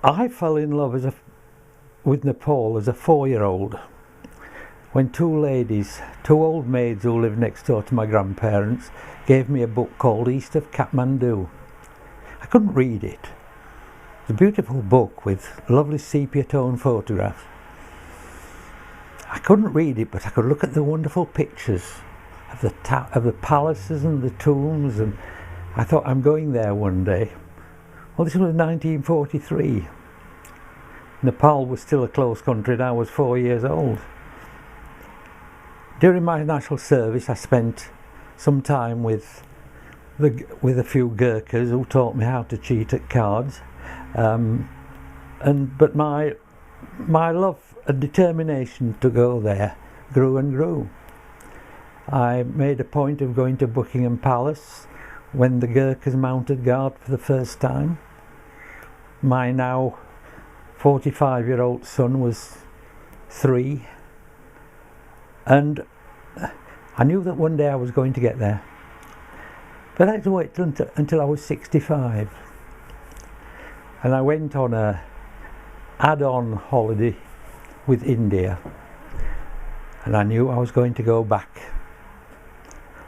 I fell in love with Nepal as a 4-year-old when two old maids who lived next door to my grandparents, gave me a book called East of Kathmandu. I couldn't read it. It's a beautiful book with lovely sepia tone photographs. I couldn't read it, but I could look at the wonderful pictures of the palaces and the tombs, and I thought, I'm going there one day. Well, this was 1943. Nepal was still a closed country and I was 4 years old. During my national service, I spent some time with a few Gurkhas who taught me how to cheat at cards. But my love and determination to go there grew and grew. I made a point of going to Buckingham Palace when the Gurkhas mounted guard for the first time. My now 45-year-old son was 3, and I knew that one day I was going to get there. But I had to wait until I was 65. And I went on a add-on holiday with India. And I knew I was going to go back.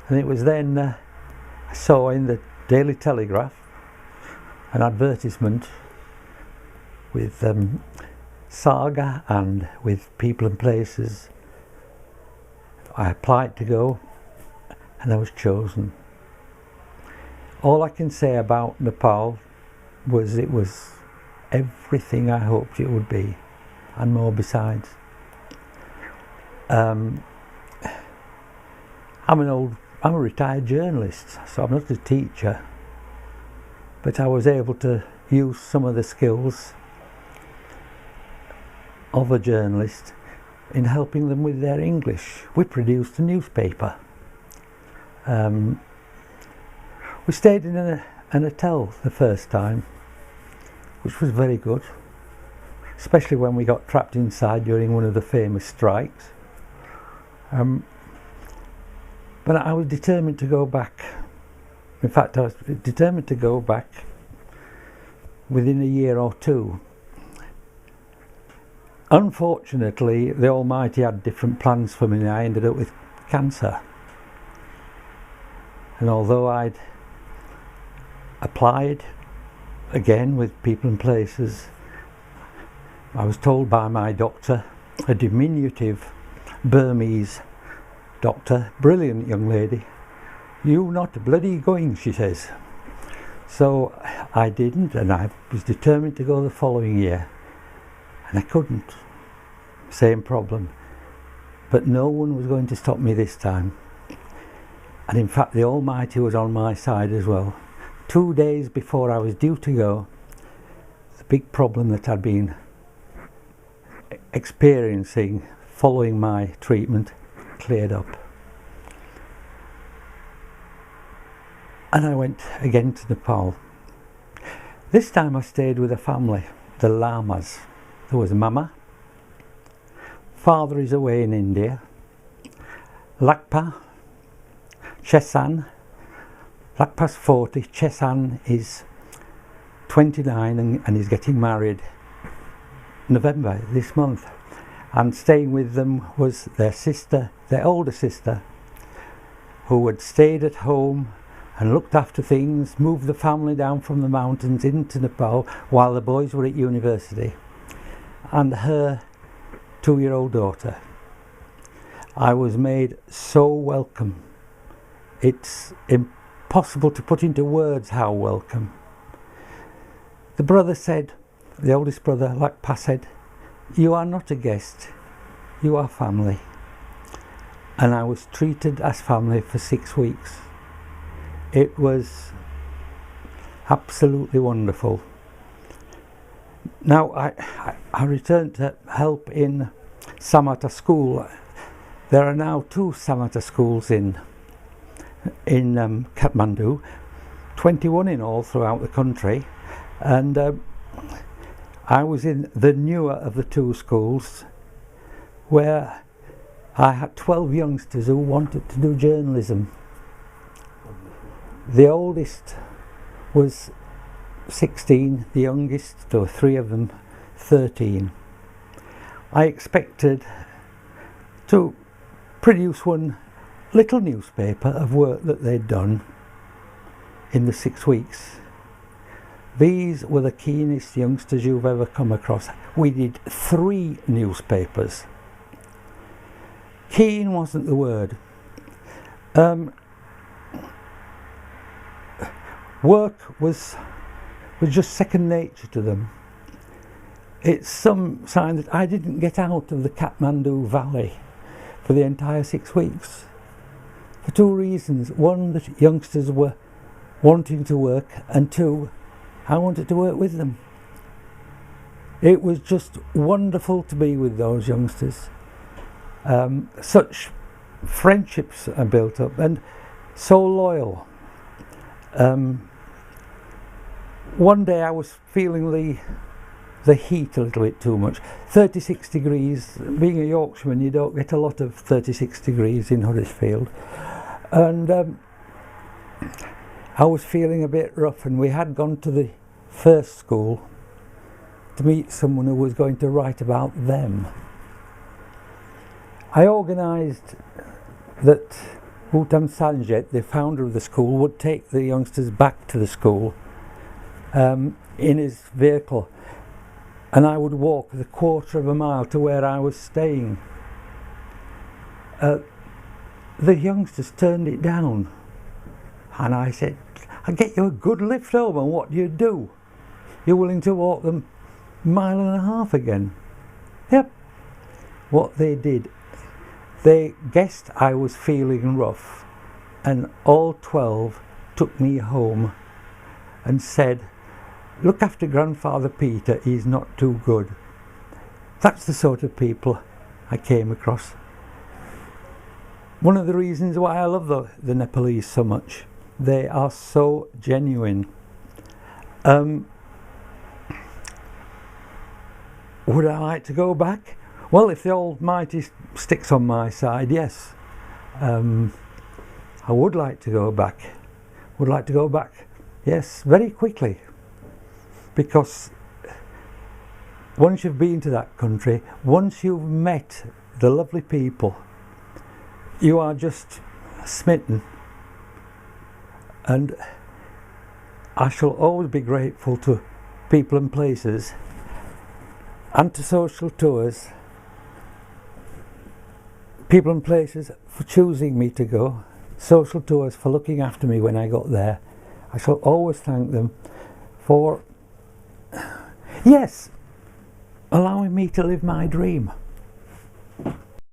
And it was then I saw in the Daily Telegraph an advertisement with Saga and with People and Places. I applied to go and I was chosen. All I can say about Nepal was it was everything I hoped it would be, and more besides. I'm a retired journalist, so I'm not a teacher, but I was able to use some of the skills of a journalist in helping them with their English. We produced a newspaper. We stayed in an hotel the first time, which was very good, especially when we got trapped inside during one of the famous strikes. But I was determined to go back. In fact, I was determined to go back within a year or two. Unfortunately, the Almighty had different plans for me and I ended up with cancer. And although I'd applied again with People and Places, I was told by my doctor, a diminutive Burmese doctor, brilliant young lady, "You not bloody going," she says. So I didn't, and I was determined to go the following year, and I couldn't. Same problem. But no one was going to stop me this time. And in fact, the Almighty was on my side as well. 2 days before I was due to go, the big problem that I'd been experiencing following my treatment cleared up. And I went again to Nepal. This time I stayed with a family, the Lamas. There was Mama. Father is away in India. Lakpa, Chesan. Lakpa's 40, Chesan is 29 and is getting married November this month. And staying with them was their sister, their older sister, who had stayed at home and looked after things, moved the family down from the mountains into Nepal while the boys were at university, and her 2-year-old daughter. I was made so welcome. It's impossible to put into words how welcome. The brother said, the oldest brother, Lakpa, said, "You are not a guest, you are family." And I was treated as family for 6 weeks. It was absolutely wonderful. Now I returned to help in Samatha school. There are now 2 Samatha schools in Kathmandu, 21 in all throughout the country, and I was in the newer of the 2 schools, where I had 12 youngsters who wanted to do journalism. The oldest was 16, the youngest, or 3 of them 13. I expected to produce one little newspaper of work that they'd done in the 6 weeks. These were the keenest youngsters you've ever come across. We did 3 newspapers. Keen wasn't the word. Work was just second nature to them. It's some sign that I didn't get out of the Kathmandu Valley for the entire 6 weeks. For 2 reasons. One, that youngsters were wanting to work, and 2, I wanted to work with them. It was just wonderful to be with those youngsters. Such friendships are built up, and so loyal. One day I was feeling the heat a little bit too much. 36 degrees. Being a Yorkshireman, you don't get a lot of 36 degrees in Huddersfield. And I was feeling a bit rough, and we had gone to the first school to meet someone who was going to write about them. I organised that Bhutan Sanjet, the founder of the school, would take the youngsters back to the school in his vehicle, and I would walk the 1/4 mile to where I was staying. The youngsters turned it down, and I said, "I'll get you a good lift home, and what do? You're willing to walk them 1.5 miles again?" Yep. What they did, they guessed I was feeling rough, and all 12 took me home and said, "Look after Grandfather Peter, he's not too good." That's the sort of people I came across. One of the reasons why I love the Nepalese so much. They are so genuine. Would I like to go back? Well, if the Almighty sticks on my side, yes. I would like to go back. Would like to go back, yes, very quickly. Because once you've been to that country, once you've met the lovely people, you are just smitten. And I shall always be grateful to people and places, and to social tours, people and places for choosing me to go, social tours for looking after me when I got there. I shall always thank them for, yes, allowing me to live my dream.